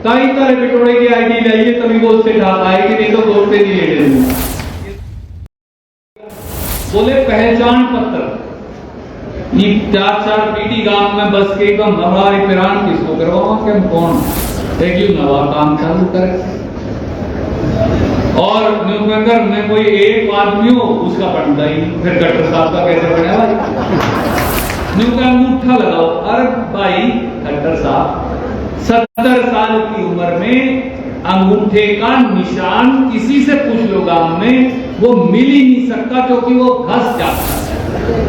कई तरह बिटोड़े की आईडी लाइए तभी वो उससे ढाक आएगी, नहीं तो वोट पे नहीं लेने देंगे। बोले पहचान पत्र, ये 4-4 पीटी गांव में बस के एकदम हमारे पिरान किसको करवाओ कि हम कौन एक नवा काम चालू करे। और न्यूज़पेपर में कोई एक आदमी हो उसका बनता ही नहीं, फिर खट्टर साहब का कैसे बनेगा? न्यू का अंगूठा लगाओ। अरे भाई खट्टर साहब 70 साल की उम्र में अंगूठे का निशान किसी से पूछ लो गांव में, वो मिल ही नहीं सकता क्योंकि वो घस जाता है।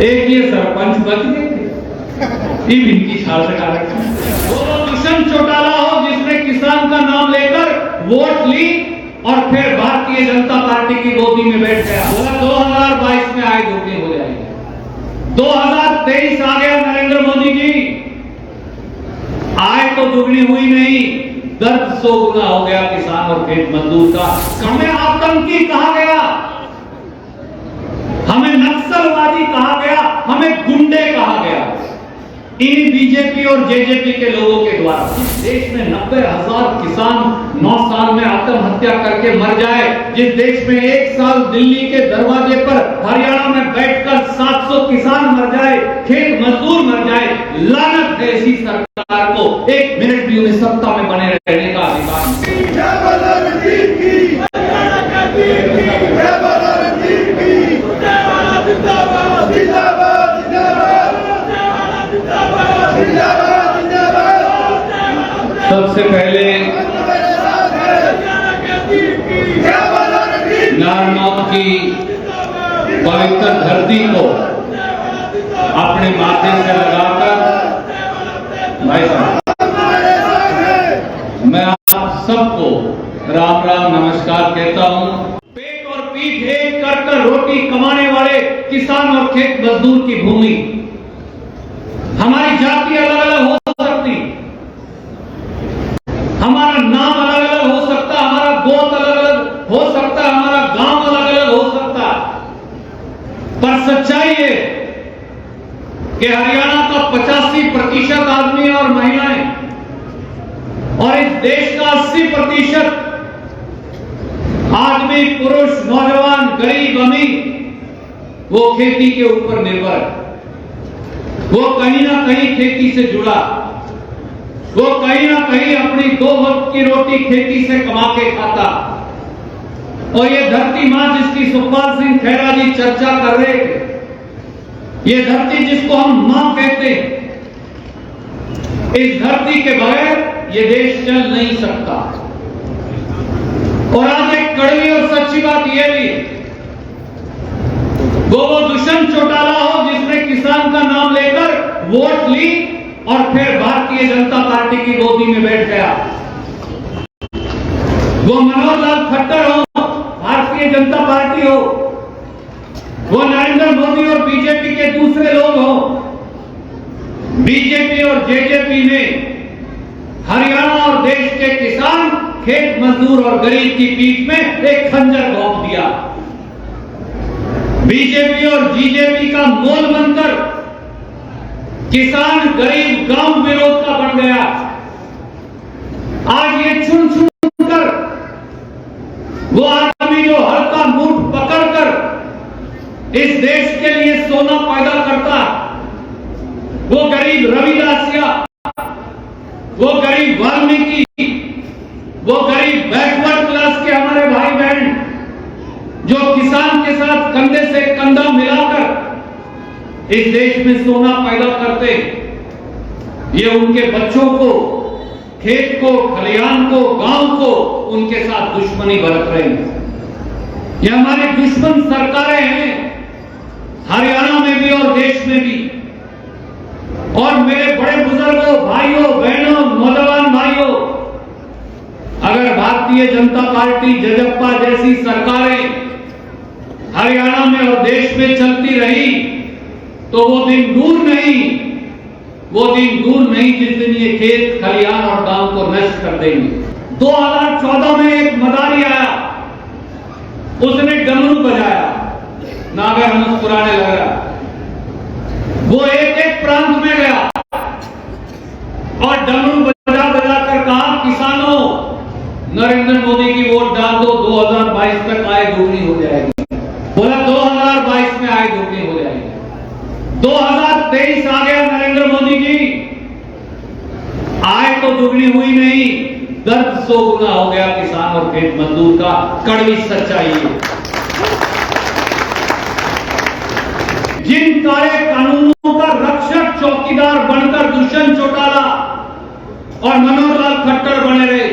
एक ये सरपंच बच गए थे, इनकी छाल से रखा। वो दुष्यंत चौटाला हो जिसने किसान का नाम लेकर वोट ली और फिर भारतीय जनता पार्टी की गोदी में बैठ गया। बोला 2022 में आए धोखे हो जाएंगे। 2023 आ गया नरेंद्र मोदी जी, आय तो दुगनी हुई नहीं, दर्द 100 गुना हो गया किसान और खेत मजदूर का। हमें आतंकी कहा गया, हमें नक्सलवादी कहा गया, हमें गुंडे कहा गया इन बीजेपी और जेजेपी के लोगों के द्वारा। इस देश में 90,000 किसान 9 साल में आत्महत्या करके मर जाए, जिस देश में 1 साल दिल्ली के दरवाजे पर हरियाणा में बैठकर 700 किसान मर जाए, खेत मजदूर मर जाए, लानत है ऐसी सरकार को। 1 मिनट भी उन्हें सत्ता में बने रहने का अधिकार नहीं। सबसे पहले नारनौल की पवित्र धरती को अपने माथे से लगाकर भाई साहब मैं आप सबको राम राम नमस्कार कहता हूं। पेट और पीठ एक कर रोटी कमाने वाले किसान और खेत मजदूर की भूमि, हमारी जाति अलग अलग हो सकती, हमारा नाम अलग अलग हो सकता, हमारा गोत्र अलग अलग हो सकता, हमारा गांव अलग अलग हो सकता, पर सच्चाई है कि हरियाणा का 85% आदमी और महिलाएं और इस देश का 80% आदमी, पुरुष, नौजवान, गरीब, अमीर वो खेती के ऊपर निर्भर है। वो कहीं ना कहीं खेती से जुड़ा, वो कहीं ना कहीं अपनी 2 वक्त की रोटी खेती से कमा के खाता। और ये धरती मां जिसकी सुखपाल सिंह खैरा जी चर्चा कर रहे थे, ये धरती जिसको हम मां कहते हैं, इस धरती के बगैर ये देश चल नहीं सकता। और आज एक कड़वी और सच्ची बात यह भी, वो दुष्यंत चौटाला हो जिसने किसान का नाम लेकर वोट ली और फिर भारतीय जनता पार्टी की गोदी में बैठ गया। वो मनोहर लाल खट्टर हो, भारतीय जनता पार्टी हो, वो नरेंद्र मोदी और बीजेपी के दूसरे लोग हो। बीजेपी और जेजेपी ने हरियाणा और देश के किसान, खेत मजदूर और गरीब की पीठ में एक खंजर घोंप दिया। बीजेपी और जीजेपी का मोल बनकर किसान, गरीब, गांव विरोध का बन गया। आज ये चुन चुन कर वो आदमी जो हल्का मुठ पकड़कर इस देश के लिए सोना पैदा करता, वो गरीब रविदासिया, वो गरीब वाल्मीकि, वो गरीब बैकवर्ड क्लास के हमारे भाई बहन जो किसान के साथ कंधे से कंधा मिलाकर इस देश में सोना पैदा करते, ये उनके बच्चों को, खेत को, खलिहान को, गांव को उनके साथ दुश्मनी बरत रहे हैं। ये हमारे दुश्मन सरकारें हैं, हरियाणा में भी और देश में भी। और मेरे बड़े बुजुर्गों, भाइयों, बहनों, नौजवान भाइयों, अगर भारतीय जनता पार्टी, जजप्पा जैसी सरकारें हरियाणा में और देश में चलती रही तो वो दिन दूर नहीं जिस दिन ये खेत, खलिहान और गांव को नष्ट कर देंगे। 2014 में एक मदारी आया, उसने डमरू बजाया, नागर मुस्कुराने लगा। वो एक प्रांत में गया और डमरू बजा बजा कर कहा, किसानों नरेंद्र मोदी की वोट डाल दो, 2022 तक आय दोगुनी हो जाएगी। बोला 2022 में आय दोगुनी हो जाएगी। 2023 आ गया नरेंद्र मोदी जी, आय तो दुगनी हुई नहीं, दर्द 100 गुना हो गया किसान और खेत मजदूर का। कड़वी सच्चाई है। जिन काले कानूनों का रक्षक चौकीदार बनकर दुष्यंत चौटाला और मनोहर लाल खट्टर बने रहे,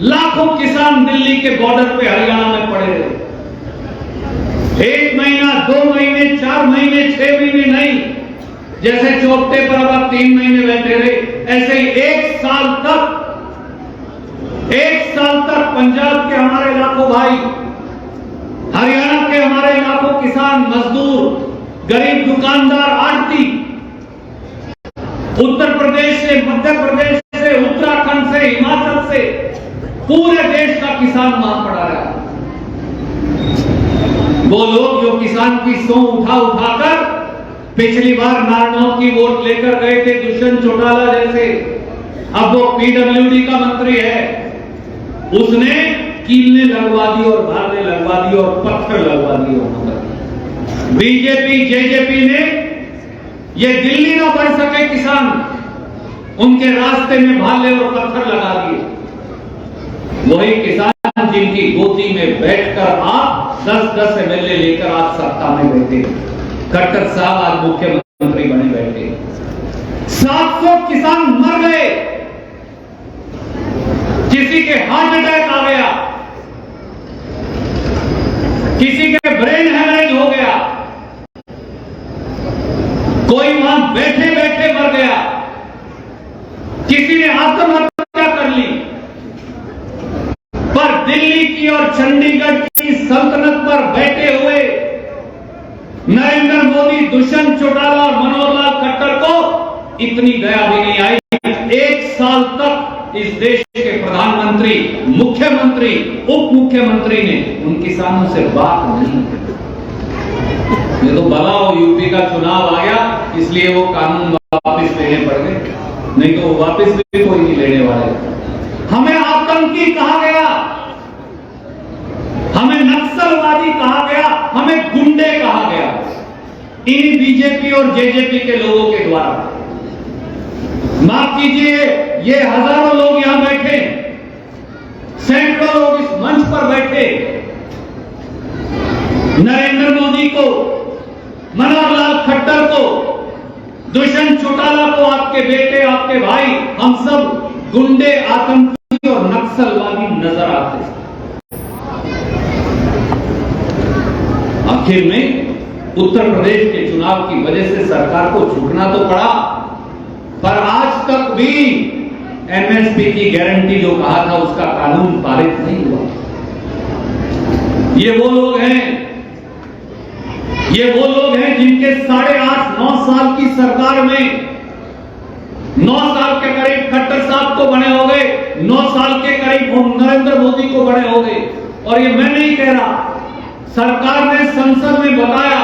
लाखों किसान दिल्ली के बॉर्डर पे हरियाणा में पड़े रहे। 1 महीना, 2 महीने, 4 महीने, 6 महीने नहीं, जैसे चौथे पर अब 3 महीने बैठे रहे, ऐसे ही 1 साल तक पंजाब के हमारे लाखों भाई, हरियाणा के हमारे लाखों किसान मजदूर, गरीब दुकानदार, आड़ती, उत्तर प्रदेश से, मध्य प्रदेश से, उत्तराखंड से, हिमाचल से, पूरे देश का किसान वहां पड़ा रहा। वो लोग जो किसान की सौ उठाकर पिछली बार नारनौल की वोट लेकर गए थे दुष्यंत चौटाला जैसे, अब वो पीडब्ल्यूडी का मंत्री है, उसने कीलने लगवा दी और भालने लगवा दी और पत्थर लगवा दिए वहां पर। बीजेपी जेजेपी ने ये दिल्ली ना बढ़ सके किसान, उनके रास्ते में भाले और पत्थर लगा दिए। वही किसान जिनकी गोदी में बैठकर आप 10-10 एमएलए लेकर आज सत्ता में बैठे, खट्टर साहब आज मुख्यमंत्री बने बैठे। 700 किसान मर गए, किसी के हार्ट अटैक आ गया, किसी के ब्रेन हेमरेज हो गया, कोई वहां बैठे बैठे मर गया, किसी ने आत्महत्या कर ली। पर दिल्ली की और चंडीगढ़ की सल्तनत पर बैठे हुए नरेंद्र मोदी, दुष्यंत चौटाला और मनोहर लाल खट्टर को इतनी दया भी नहीं आई। 1 साल तक इस देश के प्रधानमंत्री, मुख्यमंत्री, उप मुख्यमंत्री ने उन किसानों से बात नहीं की। ये तो भला हो यूपी का चुनाव आ गया इसलिए वो कानून वापस लेने पड़ गए, नहीं तो वापस भी कोई नहीं लेने वाले। हमें आतंकी कहा गया, हमें नक्सलवादी कहा गया, हमें गुंडे कहा गया इन बीजेपी और जेजेपी के लोगों के द्वारा। माफ कीजिए, ये हजारों लोग यहां बैठे, सैकड़ों लोग इस मंच पर बैठे, नरेंद्र मोदी को, मनोहर लाल खट्टर को, दुष्यंत चौटाला को, आपके बेटे, आपके भाई, हम सब गुंडे, आतंकी और नक्सलवादी नजर आते। आखिर में उत्तर प्रदेश के चुनाव की वजह से सरकार को झुकना तो पड़ा, पर आज तक भी एमएसपी की गारंटी जो कहा था उसका कानून पारित नहीं हुआ। ये वो लोग हैं जिनके 8.5-9 साल की सरकार में 9 साल के करीब खट्टर साहब को बने हो गए, 9 साल के करीब नरेंद्र मोदी को बने हो गए। और ये मैं नहीं कह रहा, सरकार ने संसद में बताया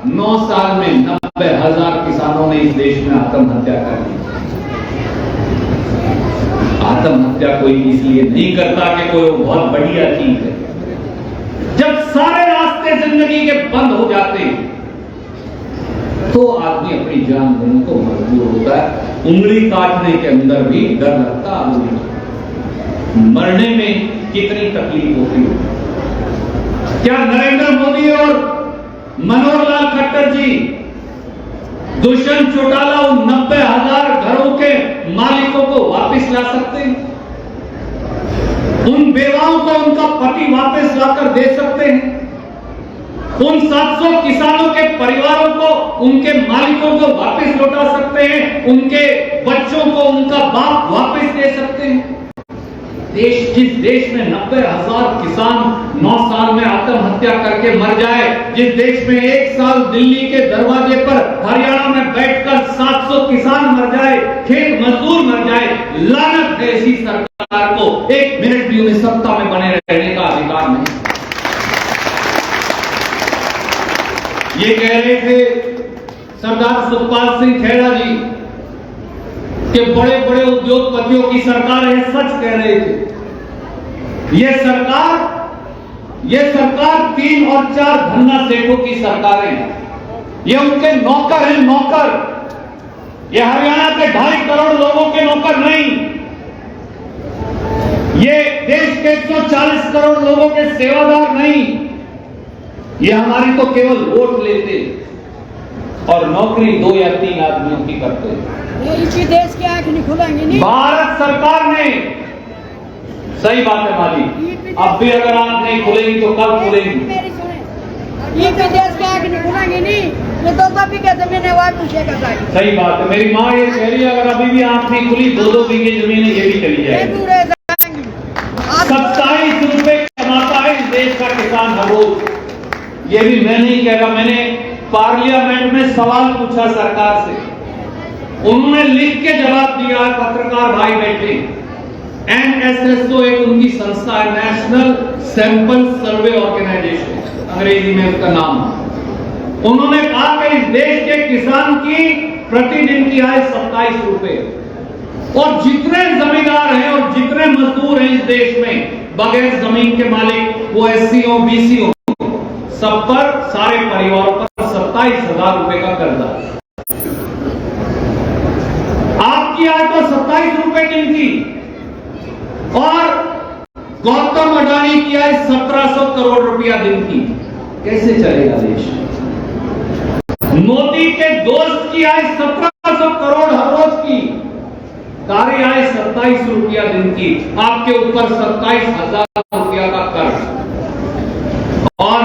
9 साल में 90,000 किसानों ने इस देश में आत्महत्या कर दी। आत्महत्या कोई इसलिए नहीं करता कि कोई बहुत बढ़िया चीज है। जब सारे रास्ते जिंदगी के बंद हो जाते तो आदमी अपनी जान देने को मजबूर होता है। उंगली काटने के अंदर भी डर लगता आदमी, मरने में कितनी तकलीफ होती है। क्या नरेंद्र मोदी और मनोहर लाल खट्टर जी दुष्यंत चौटाला उन 90,000 घरों के मालिकों को वापस ला सकते हैं? उन बेवाओं को उनका पति वापस लाकर दे सकते हैं? उन 700 किसानों के परिवारों को, उनके मालिकों को वापस लौटा सकते हैं? उनके बच्चों को उनका बाप वापस दे सकते हैं? जिस देश में 90,000 किसान 9 साल में आत्महत्या करके मर जाए, जिस देश में 1 साल दिल्ली के दरवाजे पर हरियाणा में बैठकर 700 किसान मर जाए, खेत मजदूर मर जाए, लानत है ऐसी सरकार को। 1 मिनट भी उन्हें सत्ता में बने रहने का अधिकार नहीं। ये कह रहे थे सरदार सुखपाल सिंह खेड़ा जी कि बड़े बड़े उद्योगपतियों की सरकार है, सच कह रहे थे। ये सरकार 3 और 4 धन्ना सेठों की सरकारें हैं। ये उनके नौकर हैं, नौकर। ये हरियाणा के 2.5 करोड़ लोगों के नौकर नहीं। ये देश के 140 करोड़ लोगों के सेवादार नहीं। ये हमारी तो केवल वोट लेते और नौकरी 2 या 3 आदमियों की करते हैं। इसी देश की आंख नहीं खुलेंगी नहीं। भारत सरकार ने, सही बात है माली, अब भी अगर आंख नहीं खुलेगी तो कब खुलेगी? मेरी सुने, ये देश की आंख नहीं खुलेंगी नहीं। ये तो बीघे जमीन है, वह पूछेगा जाएगी। सही बात है, मेरी माँ ये कह रही है अगर अभी भी आंख नहीं खुली 2-2 बीघे जमीन ये भी चली जाएगी। 27 रुपए कमाता है इस देश का किसान हर रोज। ये भी मैं नहीं कह रहा, मैंने पार्लियामेंट में सवाल पूछा सरकार से, उन्होंने लिख के जवाब दिया। पत्रकार भाई बैठे, NSSO एक उनकी संस्था है, नेशनल सैंपल सर्वे ऑर्गेनाइजेशन, अंग्रेजी में उसका नाम है। उन्होंने कहा कि इस देश के किसान की प्रतिदिन की आय 27 रुपए, और जितने जमींदार हैं और जितने मजदूर हैं इस देश में बगैर जमीन के मालिक, वो SC हो, BC हो, सब पर, सारे परिवारों पर 27,000 रुपए का कर्जा। आपकी आय तो 27 रुपए दिन की, और गौतम अडानी की आय 1700 करोड़ रुपया दिन की। कैसे चलेगा देश? मोदी के दोस्त की आय 1700 करोड़ हर रोज की, तारी आय 27 रुपया दिन की, आपके ऊपर 27,000 रुपया का कर्ज। और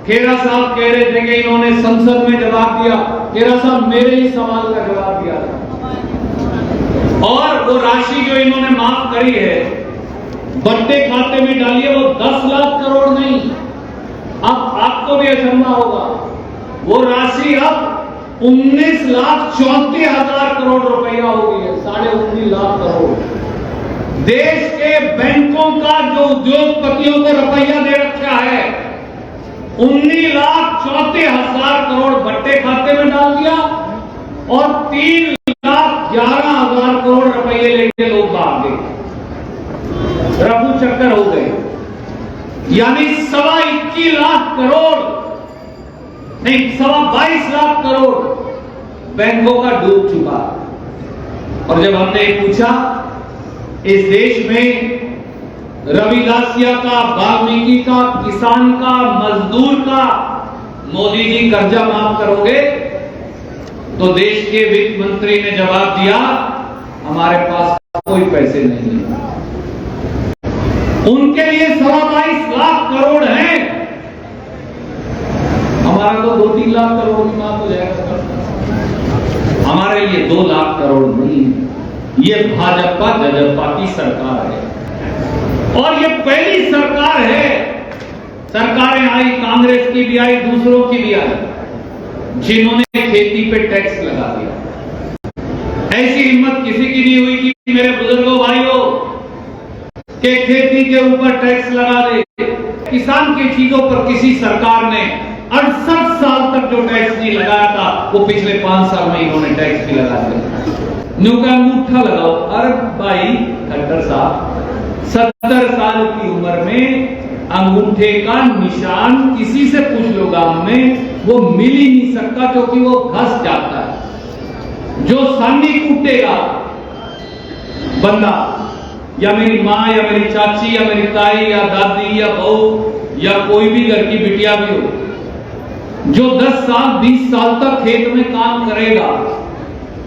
खेरा साहब कह रहे थे कि इन्होंने संसद में जवाब दिया। खेरा साहब मेरे ही सवाल का जवाब दिया था, और वो राशि जो इन्होंने माफ करी है बट्टे खाते में डालिए, वो 10 लाख करोड़ नहीं। अब आपको भी अचंभा होगा, वो राशि अब 19,34,000 करोड़ रुपया हो गई है, 19.5 लाख करोड़। देश के बैंकों का जो उद्योगपतियों को रुपया दे रखा है, 19,34,000 करोड़ बट्टे खाते में डाल दिया, और 3,11,000 करोड़ रुपये लेके लोग भाग गए, रफू चक्कर हो गए। यानी 21 लाख करोड़ नहीं, 22 लाख करोड़ बैंकों का डूब चुका। और जब हमने पूछा इस देश में रविदासिया का, वाल्मीकि का, किसान का, मजदूर का मोदी जी कर्जा माफ करोगे, तो देश के वित्त मंत्री ने जवाब दिया हमारे पास कोई पैसे नहीं है। उनके लिए 22 लाख करोड़ हैं, हमारा तो 2-3 लाख करोड़ की माफ हो जाएगा। हमारे लिए 2 लाख करोड़ नहीं है। ये भाजपा जजपा की सरकार है, और ये पहली सरकार है, सरकारें आई, कांग्रेस की भी आई, दूसरों की भी आई, जिन्होंने खेती पे टैक्स लगा दिया। ऐसी हिम्मत किसी की नहीं हुई कि मेरे बुजुर्गों भाइयों के खेती के ऊपर टैक्स लगा दे। किसान की चीजों पर किसी सरकार ने 68 साल तक जो टैक्स नहीं लगाया था, वो पिछले 5 साल में इन्होंने टैक्स भी लगा दिया। न्यू का अंगूठा लगाओ। अरे भाई खट्टर साहब, 70 साल की उम्र में अंगूठे का निशान किसी से पूछ लो गांव में, वो मिल ही नहीं सकता, क्योंकि वो घस जाता है। जो सानी कूटेगा बंदा, या मेरी माँ या मेरी चाची या मेरी ताई या दादी या बहू या कोई भी घर की बिटिया भी हो, जो 10 साल 20 साल तक खेत में काम करेगा,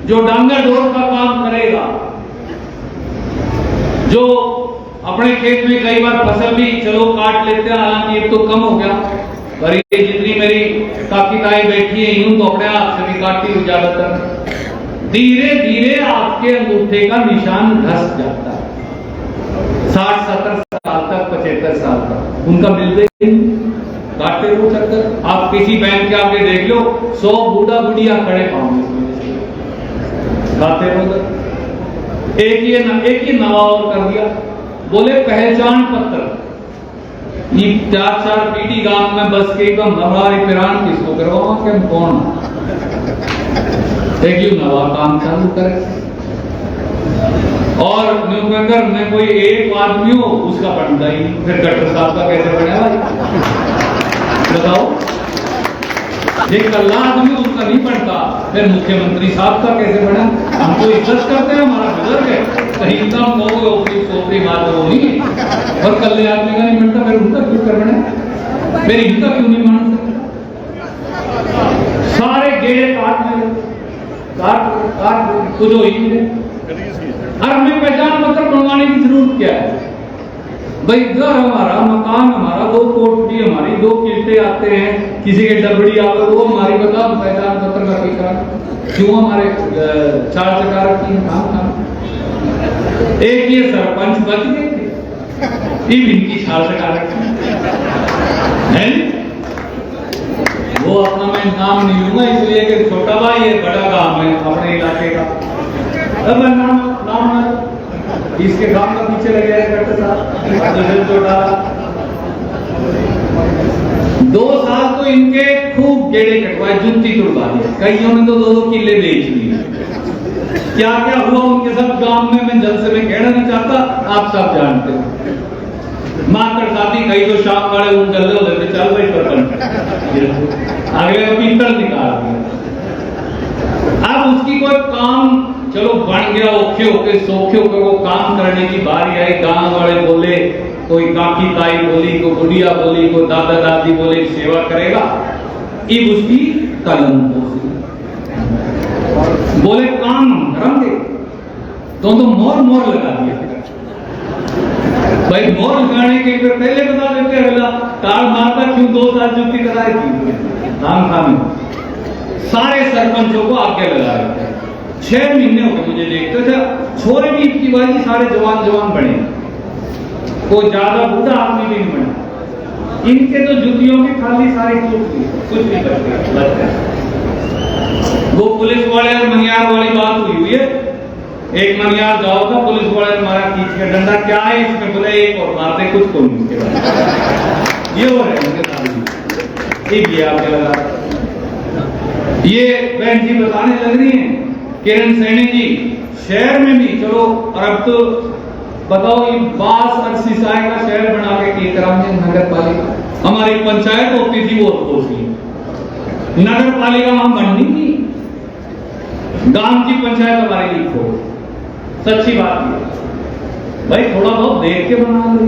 जो डांगर ढोर का काम करेगा, जो अपने खेत में कई बार फसल भी चलो काट लेते हैं, हालांकि अब तो कम हो गया, पर ये जितनी मेरी काकी ताई बैठी है यूं तो अपने हाथ से भी काटती हो ज्यादातर। धीरे धीरे आपके अंगूठे का निशान घस जाता है। 60-70 साल तक, 75 साल तक उनका मिलते ही काटते रहो चक्कर। आप किसी बैंक के आगे देख लो, 100 बूढ़ा बुढ़िया खड़े पाओगे, खाते रहो। एक ही नवा और कर दिया, बोले पहचान पत्र। ये 4-4 पीटी गांव में बस के एकदम हमारे पिरान किसको करवाओ कि कौन एक ही नवा काम चालू करे। और न्यूज़पेपर में कोई एक आदमी हो उसका बनता ही नहीं, फिर कट्टर साहब का कैसे बने भाई बताओ। एक कल्ला आदमी उसका नहीं बनता, फिर मुख्यमंत्री साहब का कैसे बना। हम तो इज्जत करते हैं, हमारा बुजुर्ग है, कहीं एकदम ऊपरी सोपरी बात वो नहीं है, और कल्ले आदमी का नहीं बनता, फिर उनका क्यों कर बने, मेरी इनका क्यों नहीं मान सकते। सारे गेड़े काट कुछ हो ही नहीं। और हमें पहचान पत्र बनवाने की जरूरत क्या है भाई। घर हमारा, मकान हमारा, 2 कोठरी हमारी, 2 किल्टे आते हैं, किसी के डबड़ी आवे वो हमारी, बताओ पहचान पत्र का टीका क्यों हमारे 4 चक्का रखी है। एक ये सरपंच बच गए थे, इनकी 4 चक्का रखी है। वो अपना मैं नाम नहीं लूंगा इसलिए कि छोटा भाई है, बड़ा काम है अपने इलाके का, अब नाम इसके काम का पीछे लगे करते साहब। 2 साल तो इनके खूब गेड़े कटवाए, जुत्ती तुड़वा दी, कईयों ने तो 2-2 किले बेच दिए। क्या क्या हुआ उनके सब गांव में, मैं जल से मैं कहना नहीं चाहता, आप सब जानते हो। मात्र साथी कई तो शाम वाले उन गले हो लेते, चल भाई सरपंच अगले पीतल निकाल दिया। अब उसकी कोई काम चलो बन गया, औखे होके सोखे होके वो काम करने की बारी आई। गांव वाले बोले, कोई काकी ताई बोली, कोई बुढ़िया बोली, कोई दादा दादी बोले सेवा करेगा। अब उसकी कलम बोले काम करेंगे तो मोर लगा दिया भाई। मोर लगाने के पहले बता देते हैं ताल मारता क्यों 2 साल जुत्ती कराई थी धाम खाने। सारे सरपंचों को आगे लगा रहे थे, 6 महीने हो गए मुझे देखते थे। छोरे भी इतनी बारी सारे जवान बने, कोई ज्यादा बूढ़ा आदमी भी नहीं बना। इनके तो जुतियों की खाली सारी टूट गई, कुछ नहीं करते। वो पुलिस वाले और मनियार वाली बात हुई है। एक मनियार जाओ था, पुलिस वाले ने मारा खींच के डंडा, क्या है इसमें, बोले एक और मारते कुछ को नहीं। ये हो रहे उनके साथ ये आपके लगा। ये बहन जी बताने लग रही है, किरण सैनी जी, शहर में भी चलो, और अब तो बताओ ये बास और सिसाई का शहर बना के कराएंगे। नगर पालिका हमारी पंचायत होती थी वो होती, नगर पालिका वहां बननी थी, गांव की पंचायत हमारे लिए खो। सच्ची बात है भाई, थोड़ा बहुत देख के बना लो।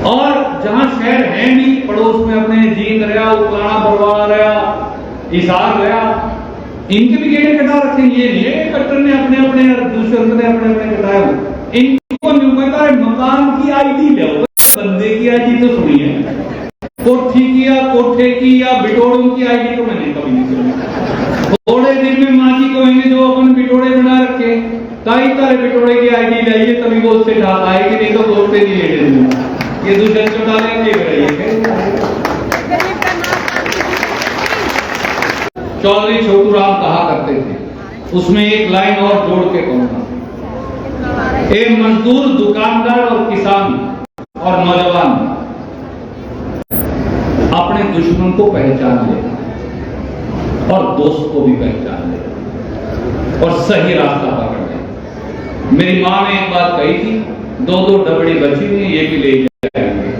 और जहां शहर है भी पड़ोस में अपने जींद रहा, उकाना बरवा रहा, हिसार रहा, इनके भी गेड़े कटा रखे। ये नहीं है कट्टर ने अपने अपने दूसरे ने अपने अपने कटाए हो। इनको न्यूज़पेपर मकान की आईडी ले, बंदे की आईडी तो सुनी है, कोठी की या कोठे की या बिटोड़ों की आईडी तो मैंने कभी नहीं सुनी। थोड़े दिन में माँ जी कहेंगे जो अपन बिटोड़े बना रखे, कई तरह बिटोड़े की आईडी लाइए तभी वो उससे ढाल आएगी, नहीं तो दोस्ते नहीं लेटे दूंगा। ये दूसरे को डालेंगे चौधरी छोटू राम कहा करते थे, उसमें एक लाइन और जोड़ के कहूंगा, एक मजदूर, दुकानदार और किसान और नौजवान अपने दुश्मन को पहचान ले और दोस्त को भी पहचान ले और सही रास्ता पकड़ ले। मेरी मां ने एक बात कही थी, 2-2 डबड़ी बची हुई, ये भी ले जाएंगे।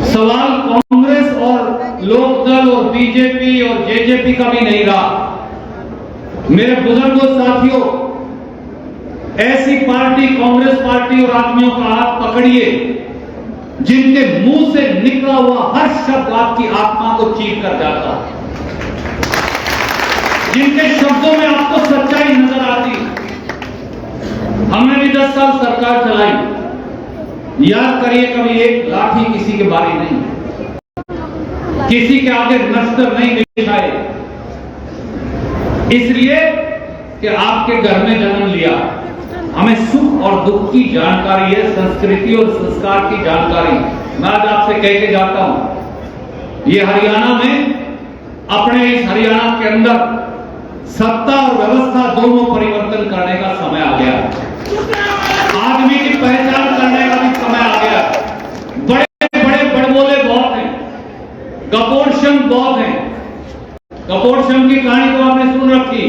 सवाल कांग्रेस और लोकदल और बीजेपी और जेजेपी का भी नहीं रहा। मेरे बुजुर्गों साथियों, ऐसी पार्टी, कांग्रेस पार्टी और आदमियों का हाथ पकड़िए जिनके मुंह से निकला हुआ हर शब्द आपकी आत्मा को चीर कर जाता, जिनके शब्दों में आपको सच्चाई नजर आती। हमने भी 10 साल सरकार चलाई, याद करिए कभी एक लाठी किसी के बारी नहीं, किसी के आगे नश्तर नहीं दिखाए, इसलिए कि आपके घर में जन्म लिया। हमें सुख और दुख की जानकारी है, संस्कृति और संस्कार की जानकारी। मैं आज आपसे कह के जाता हूं, ये हरियाणा में, अपने इस हरियाणा के अंदर सत्ता और व्यवस्था दोनों परिवर्तन करने का समय आ गया। आदमी की पहचान करने का भी समय आ गया। बड़े बड़े बड़बोले बहुत हैं, कपोषण बहुत हैं। कपोषण की कहानी तो आपने सुन रखी,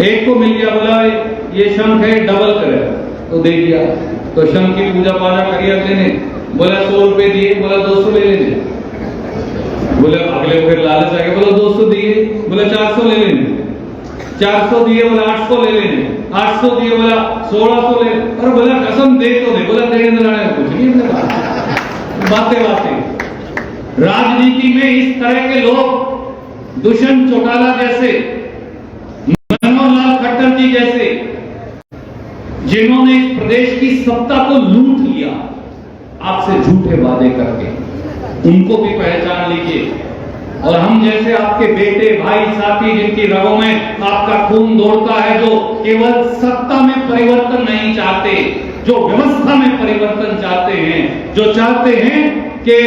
एक को मिल गया, बोला ये शंख है डबल करे, तो दे दिया। तो शंख की पूजा पाजा करी अगले ने, बोला 100 रुपए दिए, बोला 200 ले लेने। बोले अगले फिर लालच आ गया, बोला 200 दिए, बोला 400 ले लेने। 400 दिए, बोला 800 ले लेने। 800 दिए, बोला 1600 ले। और बोला कसम दे तो दे, बोला देने दिलाने में कुछ नहीं है। बातें बातें राजनीति में इस तरह के लोग, दुष्यंत चौटाला जैसे, मनोहर खट्टर जी जैसे, जिन्होंने इस प्रदेश की सत्ता को लूट लिया आपसे झूठे वादे करके, उनको भी पहचान लीजिए। और हम जैसे आपके बेटे भाई साथी, जिनकी रगों में आपका खून दौड़ता है, जो केवल सत्ता में परिवर्तन नहीं चाहते, जो व्यवस्था में परिवर्तन चाहते हैं, जो चाहते हैं कि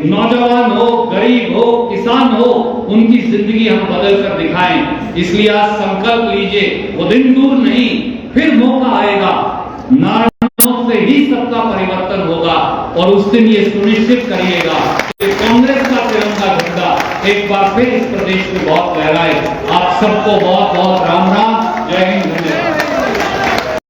नौजवान हो, गरीब हो, किसान हो, उनकी जिंदगी हम बदल कर दिखाएं। इसलिए आज संकल्प लीजिए, वो दिन दूर नहीं, फिर मौका आएगा, नारायण से ही सबका परिवर्तन होगा। और उस दिन ये सुनिश्चित करिएगा कि कांग्रेस का तिरंगा झंडा एक बार फिर इस प्रदेश में बहुत लहराए। आप सबको बहुत बहुत राम राम, जय हिंद, धन्यवाद।